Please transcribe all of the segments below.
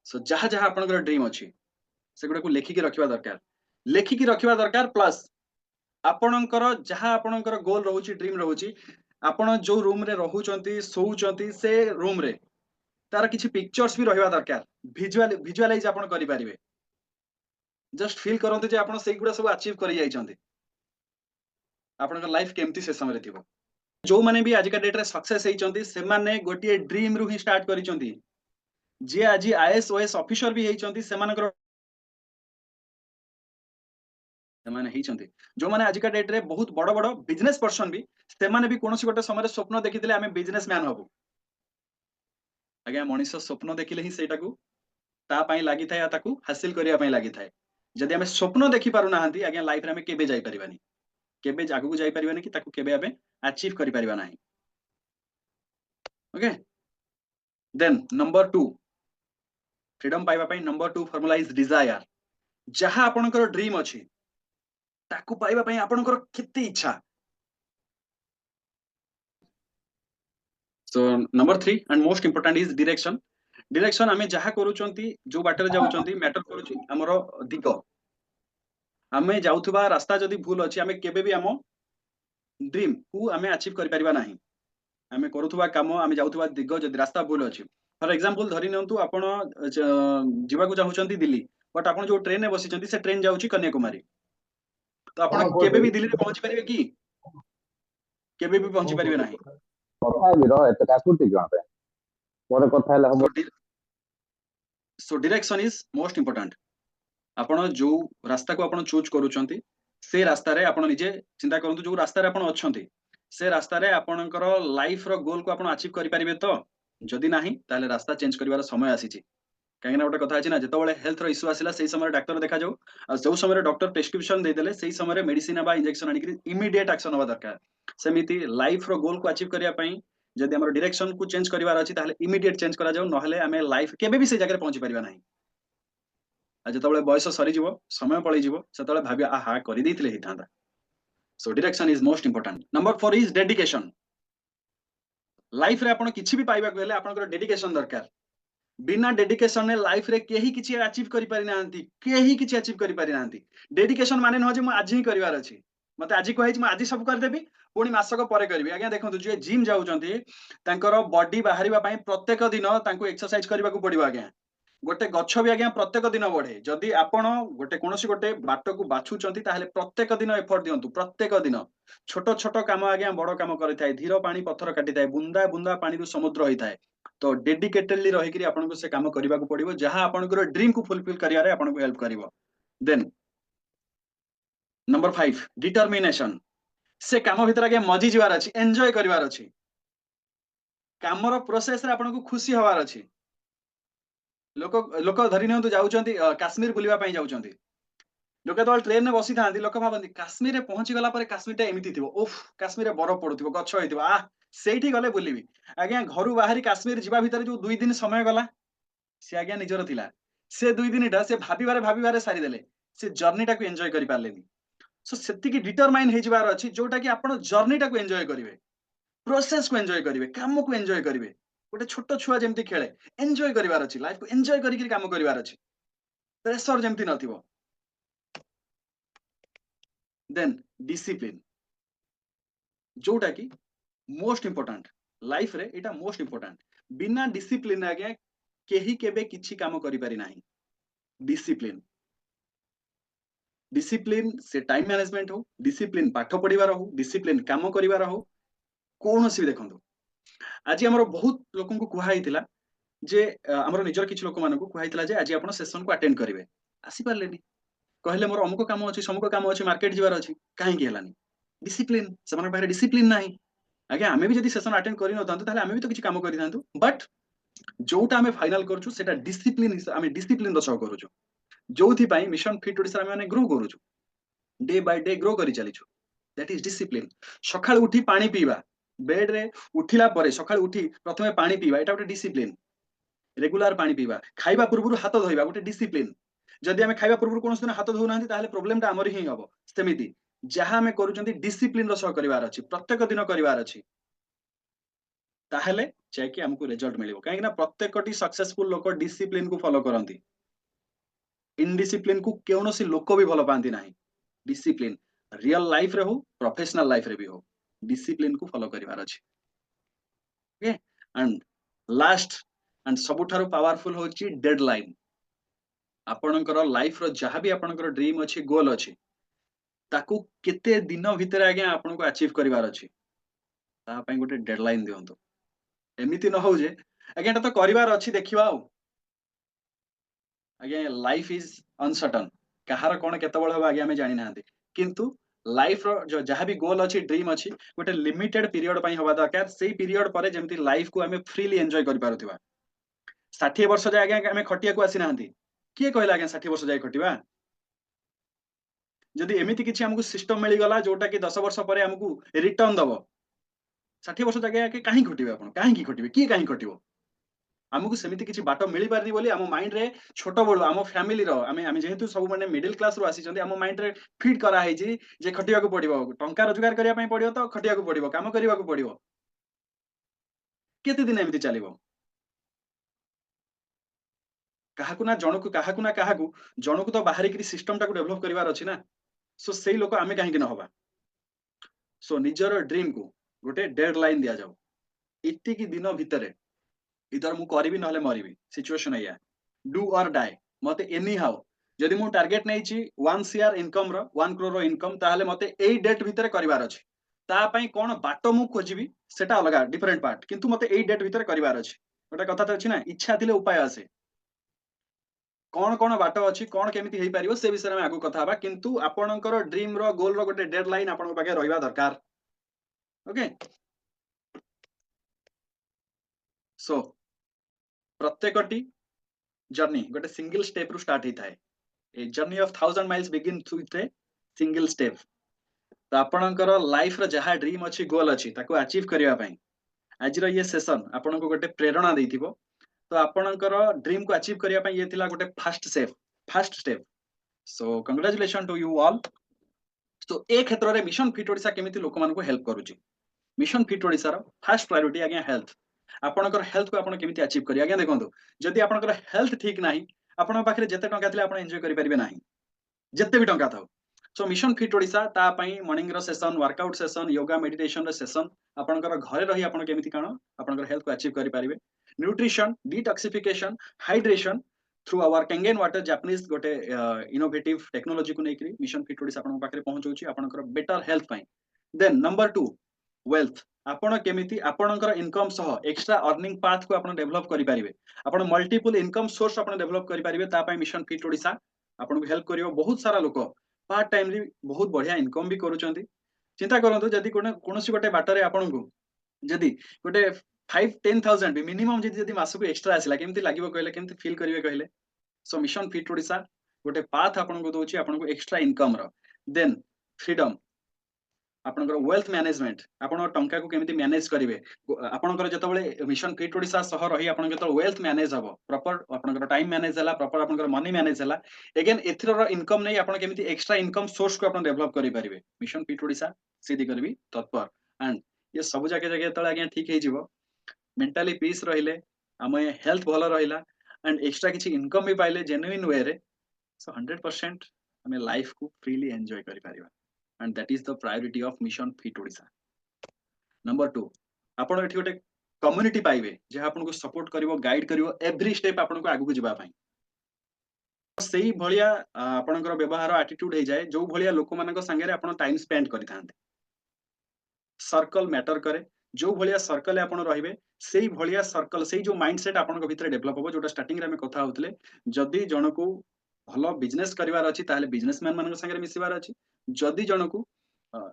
सो जहाँ जहाँ आपनकर ड्रीम अछि सेगुडा को लेखिकी रखिबा दरकार। लेखिकी रखिबा दरकार प्लस आपणकर जहाँ आपणकर गोल रहुची ड्रीम रहुची आपण जो रूम रे रहुचंती सोउचंती से रूम रे तार किछि पिक्चर्स भी रहिबा दरकार। विजुअलाइज आपण करि परिबे। जस्ट फील करंतु जे आपण सेगुडा सब अचीव करि जाइछंती। आपणकर लाइफ केमती से समय रे थिबो। जो माने भी आज का डेट रे सक्सेस हेइचंती से माने गोटिए ड्रीम रु ही स्टार्ट करिचंती। जे आज आईएएस ओएस ऑफिसर भी हेइचंती सेमानकर सेमाने हेइचंती। जो माने आज का डेट रे बहुत बड़ बड़ बिजनेस पर्सन भी सेमाने भी कोनोसी गोटे समय रे स्वप्न देखिथिले आमे बिजनेसमैन हबु। आज्ञा मनीष स्वप्न देखिले ही सेटाकू ता पई लागि थाए आ ताकू हासिल करिया पई लागि थाए। जदि आमे स्वप्न देखि पारु नाहंती आज्ञा लाइफ रे आमे केबे जाई परिबानी। केबे आगु जाई परिबानी कि ताकू केबे आमे अचीव करि परिबा नाही। ओके देन नंबर 2 फ्रीडम पाइबा पई नंबर 2 फार्मूला इज डिजायर। जहां आपनकर ड्रीम अछि ताकू पाइबा पई आपनकर केते इच्छा। So number 3 and most important is direction. Direction आमे जहां करूचंती जो बाटर जाउचंती मैटर करूची हमरो दिग। आमे जाउथबा रास्ता जदि भूल अछि आमे केबे भी आमो ड्रीम को आमे अचीव करि परिबा नाही। आमे करूथबा काम आमे जाउथबा दिग जदि रास्ता भूल अछि फॉर एग्जांपल धरि नियंतु आपण जीवा को चाहुचंती दिल्ली बट आपण जो ट्रेन रे बसिचंती से ट्रेन जाउची कन्याकुमारी तो आपण हाँ केबे कोई भी दिल्ली रे पहुंची परिबे कि केबे भी पहुंची परिबे नाही। କଥା ହେବି ରହ ଏତେ କାକୁଟି କଣ ପାଇଁ ପରେ କଥା ହେଲେ ହବ। सो डायरेक्शन इज मोस्ट इंपोर्टेंट। आपण जो रास्ता को आपण चूज करूचंती से रास्ता रे आपण निजे चिंता करंतु जो रास्ता रे आपण अछंती से रास्ता रे आपणकर लाइफ रो गोल को आपण अचीव करि परिबे तो जदि नाही ताले रास्ता चेंज करिवार समय आसीची। काहेना गोटे कथा अछि ना जेतबेले हेल्थ रो इश्यू आसिला सेही समय डॉक्टर देखा जाऊ आ जो समय डॉक्टर प्रेस्क्रिप्शन दे देले सेही समय मेडिसिन बा इंजेक्शन आनी इमीडिएट एक्शन होबा दरकार। सेमिति लाइफ रो गोल को अचीव करिया पई जदि हमर डायरेक्शन को चेंज करिवार अछि ताले इमीडिएट चेंज करा जाऊ नहले हमें लाइफ केबे भी से जगह पहुंची परिबा नाही। आ जेतबेले बयस सरी जीवो समय पळै जीवो सेतबेले भाबिया आहा करि दैथिले हितांदा। So direction is most important. Number 4 is dedication. Life रे आपण किछि भी पाइबा को हेले आपनकर डेडिकेशन दरकार। बिना डेडिकेशन ने लाइफ रे केही किछि अचीव करि पारि नांती। केही किछि अचीव करि पारि नांती। डेडिकेशन माने न जे म आज ही करिवार अछि। मते आज कहै छी म आज सब कर देबी पुणी मासक परे करबी। आज्ञा देखंतु जे जिम जाउचंती तांकर बॉडी बाहरिबा पई प्रत्येक दिन तांको एक्सरसाइज करबा को पड़िबो। आज्ञा गोटे गच्छ भी आज्ञा प्रत्येक दिन बढ़े। जदि आपण गोटे कोनोसी गोटे बाट को बाछुचंती ताहेले प्रत्येक दिन एफर्ट दियंतु। प्रत्येक दिन छोट छोट काम आज्ञा बड़ काम करिथाय। धीर पानी पत्थर काटिथाय। बुंदा बुंदा पानी रु समुद्र होइथाय। तो डेडिकेटेडली रही करी आपन को से काम करबा को पड़िबो जहां आपन को ड्रीम को फुलफिल करिया रे आपन को हेल्प करिवो। Then number 5 determination. से काम भीतर आगे मजी जीवार अछि एन्जॉय करिवार अछि। कामर प्रोसेस रे आपन को खुशी होवार अछि। लोक लोक धरि नियंतु जाउचंती काश्मीर बुलिबा पई जाउचंती। लोक तो ट्रेन में बसी थांती लोक भाबंती काश्मीर रे पहुंची गला पर काश्मीर टा एमिति थिबो उफ काश्मीर रे बरफ पडुथिबो गच्छ होइथिबो आ सेठी गले बुलिबी। आज्ञा घरु बाहरी काश्मीर जिबा भीतर जो 2 दिन समय गला से आज्ञा निजर थिला। से 2 दिनटा से भाबिबारे सारी देले। से जर्नी टा को एन्जॉय करि पारलेनी। सो सेति की डिटरमाइन हे जिबार अछि जोटा कि आपण जर्नी टा को एन्जॉय करिवे। प्रोसेस को एन्जॉय करिवे। काम को एन्जॉय करिवे। गोटे छोट छुआ जेमति खेले एन्जॉय करिवार अछि। लाइफ को एन्जॉय करिकरी काम करिवार अछि। प्रेशर जेमति नथिबो। देन डिसिप्लिन जोटा कि मोस्ट इंपोर्टेंट लाइफ रे एटा मोस्ट इंपोर्टेंट। बिना डिसिप्लिन आगे केही केबे किछि काम करि पारि नाही। डिसिप्लिन डिसिप्लिन से टाइम मैनेजमेंट हो डिसिप्लिन पाठ पढिबार हो डिसिप्लिन काम करिवार हो कोनोसी भी देखंतु आज हमर बहुत लोकन को कुहा हितिला जे हमर निजर किछि लोक मानको कुहा हितिला जे आज आपण सेशन को अटेंड करिवे आसी पारलेनी कहले मोर अमुक काम अछि समुक काम अछि मार्केट जिबार अछि काहे कि हेलानी डिसिप्लिन समान बाहर डिसिप्लिन नाही। आज्ञा आमे भी जदि सेशन अटेंड करि न थांतु ताले आमे भी तो किछि काम करि थांतु बट जोटा आमे फाइनल करछु सेटा डिसिप्लिन आमे डिसिप्लिन रो सह करूछु जोथि पई मिशन फिट ओडिसा आमे ग्रो करूछु डे बाय डे ग्रो करि चलिछु दैट इज डिसिप्लिन। सकाळ उठी पानी पीवा बेड रे उठिला परे सकाळ उठी प्रथमे पानी पीवा एटा गोटे डिसिप्लिन। रेगुलर पानी पीवा खाइबा पूर्वरु हाथ धोइबा गोटे डिसिप्लिन। जदि आमे खाइबा पूर्वरु कोनोस दिन हाथ धोउ नांती ताले प्रॉब्लम ता हमर ही हबो। सेमिति जहां आमे करूचंती डिसिप्लिन रो सह करिवार अछि प्रत्येक दिन करिवार अछि। ताहेले जाके हमको रिजल्ट मिलिबो काहे ना प्रत्येकटी सक्सेसफुल लोक डिसिप्लिन को फॉलो करंती इनडिसिप्लिन को कौनसी लोक भी भल पाती ना डिसिप्लिन रियल लाइफ रे हो प्रोफेशनल लाइफ रे भी हो डिसिप्लिन को फॉलो करिवार अछि ओके एंड लास्ट एंड सबुठारु पावरफुल होची डेडलाइन आपणकर लाइफ रो जहाँ भी आपणकर ड्रीम अछि गोल अछि ताकू केते दिन भितर आगे आपनको अचीव करिवार अछि ता पई गोटे डेडलाइन दियंतु एमिति न हो जे आगे एटा तो करिवार अछि देखिबा आगे लाइफ इज अनसर्टन कहार कोन केते बळ हबा आगे हमें जानि नाहंती किंतु लाइफ रो जो जहाँ भी गोल अछि ड्रीम अछि गोटे लिमिटेड पीरियड पई हबा दरकार सेही पीरियड परे जेमति लाइफ को हमें फ्रीली एन्जॉय करि पारुथिबा 60 वर्ष जाय आगे हमें खटिया को आसी नाहंती किए कहला आगे 60 वर्ष जाय खटिबा जदि एमिति किछि हमकु सिस्टम मिली गला जोटा कि 10 वर्ष परे हमकु रिटर्न दबो 60 वर्ष जागे के काहे खटिबे आपण काहे की खटिबे की काहे खटिबो हमकु सेमिति किछि बाट मिली पारनी बोली हम माइंड रे छोट बडो हम फैमिली रो हम जेहेतु सब माने मिडिल क्लास रो आसी छथि हम माइंड रे फीड करा है जी जे खटिया को पड़िबो टंका रोजगार करिया पई पड़िबो तो खटिया को पड़िबो काम करिया को पड़िबो केते दिन एमिति चलिबो काहाकु ना काहाकु जनकु तो बाहरी करी सिस्टम टाको डेवलप करिवार अछि ना सो सेही लोक आमे काहे कि न होबा सो निजर ड्रीम को गोटे डेडलाइन दिया जाऊ इति की दिन भितरे इधर मु करबी नहले मरिबी सिचुएशन या डू और डाई मते एनी हाउ जदि मु टारगेट नै छि 1 सीआर इनकम रो 1 करोड़ रो इनकम ताहले मते एई डेट भितरे करिवार अछि ता पई कोन बाटो मु खोजिबी सेटा अलगा डिफरेंट पार्ट किंतु मते एई डेट भितरे करिवार अछि गोटा कथा त अछि ना इच्छा थिले उपाय आसे कोन कोन बाटो अछि कोन केमिति हेई परिबो से विषय में आगु कथा हबा किंतु आपणकर ड्रीम रो गोल रो गोटे डेडलाइन आपन पाके रहिबा दरकार ओके सो प्रत्येकटी जर्नी गोटे सिंगल स्टेप रु स्टार्ट होता है a journey of 1000 miles begin with a single step तो आपणकर लाइफ रो जहा ड्रीम अछि गोल अछि ताको अचीव करिया पई आज रो ये सेशन आपन को गोटे प्रेरणा देथिबो तो आपणकर ड्रीम को अचीव करिया पई ये थिला गोटे first step so congratulation to you all तो ए क्षेत्र रे मिशन फिट ओडिसा केमिति लोक मान को हेल्प करूची mission fit Odisha row first priority आगे हेल्थ आपणकर हेल्थ को आपण केमिति अचीव करिया आगे देखंतु जदि आपणकर हेल्थ ठीक नाही आपण पाखरे जते टंका थिले आपण एन्जॉय करि परिबे नाही जते भी टंका थाउ सो मिशन फिट ओडिसा ता पई मॉर्निंग रो session workout session yoga meditation रो सेशन आपणकर घरे रही आपण केमिति कानो आपणकर हेल्थ को अचीव करि परिबे nutrition detoxification hydration through our Kangen water Japanese गोटे इनोवेटिव टेक्नोलॉजी को नेकरी मिशन फिट ओडिसा आपण पाखरे पहुंचौची आपणकर बेटर हेल्थ पई देन नंबर 2 वेल्थ आपण केमिति आपणकर इनकम सह एक्स्ट्रा अर्निंग पाथ को आपण डेवलप करि परिबे आपण मल्टीपल इनकम सोर्स आपण डेवलप करि परिबे ता पई मिशन फिट ओडिसा आपण को हेल्प करियो बहुत सारा लोक पार्ट टाइम री बहुत बढ़िया इनकम भी करूचंती चिंता करंतु जदि कोनोसी गोटे बाटरे आपण को जदि गोटे 5-10,000 भी मिनिमम जदि मासको एक्स्ट्रा आसिला केमिति लागिबो कहले केमिति फील करिवे कहले सो मिशन फिट ओडिसा गोटे पाथ आपण को दोची आपण को एक्स्ट्रा इनकम रो देन फ्रीडम आपनकर वेल्थ मैनेजमेंट आपण टंका को केमिति मैनेज करिवे आपनकर जतबेले मिशन फिट ओडिसा सह रही आपण जतबेले वेल्थ मैनेज हबो प्रॉपर आपनकर टाइम मैनेज हला प्रॉपर आपनकर मनी मैनेज हला अगेन एथिरो इनकम नै आपण केमिति एक्स्ट्रा इनकम सोर्स को आपण डेवलप करि परिवे मिशन फिट ओडिसा सीधी करबी तत्पर एंड ये सब जगह जगह तळे आगे ठीक हे जिवो मेंटली पीस रहिले आमे हेल्थ भलो रहिला एंड एक्स्ट्रा किछि इनकम भी पाइले जेन्युइन वे रे सो 100% हमें लाइफ को फ्रीली एन्जॉय करि परिबा and that is the priority of mission fit odisha number 2 आपण एठी गोटे कम्युनिटी पाइबे जे आपन को सपोर्ट करिवो गाइड करिवो एवरी स्टेप आपन को आगु को जिबा पई सेही भलिया आपनकर व्यवहार एटीट्यूड हे जाय जो भलिया लोक मानक संगे आपन टाइम स्पेंड करिथांते सर्कल मैटर करे जो भलिया सर्कल आपन रहिबे सेही भलिया सर्कल सेही जो माइंडसेट आपन को भितर डेवलप हो जोटा स्टार्टिंग रे हम कथा होतले जदी जणको भलो बिजनेस करिवार अछि ताले बिजनेसमैन मानक संगे मिसिवार अछि जदी जणको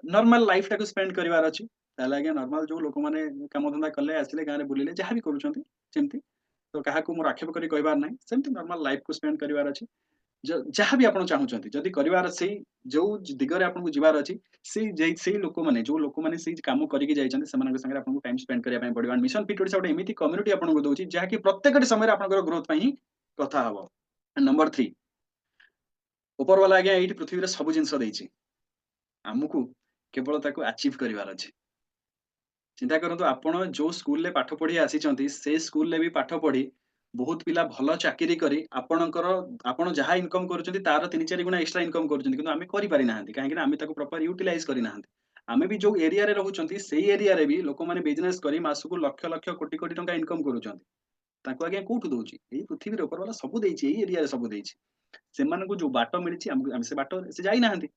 नॉर्मल लाइफ टाको स्पेंड करिवार अछि ताले आगे नॉर्मल जो लोक माने काम धंदा करले आसिले गारे बुलिले जहा भी करूछंती सेमती तो काहा को मोर आक्षेप करी कहबार नै सेमती नॉर्मल लाइफ को स्पेंड करिवार अछि जहा भी आपण चाहुचंती जदी करिवार सेही जो दिगरे आपण को जिवार अछि सेही लोक माने जो लोक माने सेही काम करिके जाइछंती सेमानक संगे आपण को टाइम स्पेंड करिया पय पड़िबा मिशन फिट ओडिसा एमिति कम्युनिटी आपण को दोची जहा कि प्रत्येक समय आपण ग्रोथ पय ही कथा हबो नंबर 3 ऊपर वाला आगे एठी पृथ्वी रे सब जिंस देइछि हमकु केवल ताको अचीव करिवार अछि ଚିନ୍ତା କରନ୍ତୁ ଆପଣ ଯୋଉ ସ୍କୁଲରେ ପାଠ ପଢି ଆସିଛନ୍ତି ସେଇ ସ୍କୁଲରେ ବି ପାଠ ପଢି ବହୁତ ପିଲା ଭଲ ଚାକିରି କରି ଆପଣ ଯାହା ଇନକମ କରୁଛନ୍ତି ତାର 3-4 ଗୁଣା ଏକ୍ସଟ୍ରା ଇନକମ କରୁଛନ୍ତି କିନ୍ତୁ ଆମେ କରିପାରିନାହାନ୍ତି କାହିଁକି ନା ଆମେ ତାକୁ ପ୍ରପର ୟୁଟିଲାଇଜ କରିନାହାନ୍ତି। ଆମେ ବି ଯୋଉ ଏରିଆରେ ରହୁଛନ୍ତି ସେଇ ଏରିଆରେ ବି ଲୋକମାନେ ବିଜନେସ କରି ମାସକୁ ଲକ୍ଷ ଲକ୍ଷ କୋଟି କୋଟି ଟଙ୍କା ଇନକମ କରୁଛନ୍ତି। ତାଙ୍କୁ ଆଜ୍ଞା କୋଉଠୁ ଦଉଛି ଏଇ ପୃଥିବୀରେ ଉପର ବାଲା ସବୁ ଦେଇଛି ଏଇ ଏରିଆରେ ସବୁ ଦେଇଛି। ସେମାନଙ୍କୁ ଯୋଉ ବାଟ ମିଳିଛି ଆମେ ସେ ବାଟ ସେ ଯାଇନାହାନ୍ତି।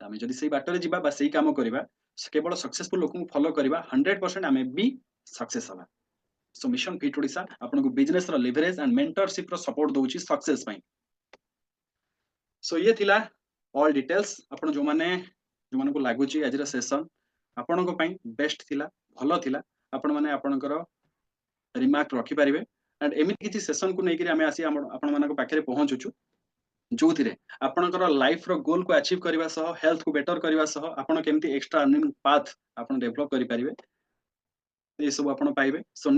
ଆମେ ଯଦି ସେଇ ବାଟରେ ଯିବା ବା ସେଇ କାମ କରିବା କେବଳ ସକ୍ସେସଫୁଲ ଲୋକଙ୍କୁ ଫଲୋ କରିବା 100% ଆମେ ବି ସକ୍ସେସ ହବା। ସୋ ମିଶନ ଫିଟ୍ ଓଡିଶା ଆପଣଙ୍କୁ ବିଜନେସ ର ଲିଭରେଜ ଆଣ୍ଡ ମେଣ୍ଟରशिପ ର ସपोର୍ଟ ଦଉଛି ସକ୍ସେସ ପାଇଁ। ସୋ ଇଏ ଥିଲା ଅଲ୍ ଡିटेल्स ଆପଣ ଯୋଉମାନଙ୍କୁ ଲାଗୁଛି ଆଜିର ସେସନ ଆପଣଙ୍କ ପାଇଁ ବେଷ୍ଟ ଥିଲା ଭଲ ଥିଲା ଆପଣ ମାନେ ଆପଣଙ୍କର ରିମାର୍କ ରଖିପାରିବେ ଆଣ୍ଡ ଏମିତି କିଛି ସେସନକୁ ନେଇକରି ଆମେ ଆସି ଆପଣମାନଙ୍କ ପାଖରେ ପହଞ୍ଚୁଛୁ ଯୋଉଥିରେ ଆପଣଙ୍କର ଲାଇଫ ର ଗୋଲ କୁ ଆଚିଭ କରିବା ସହ ହେଲ୍ଥ କୁ ବେଟର କରିବା ସହ ଆପଣ କେମିତି ଏକ୍ସଟ୍ରା अर्निंग ପାଥ ଆପଣ ଡେଭଲପ କରିପାରିବେ ଏ ସବୁ ଆପଣ ପାଇବେ। ସୋ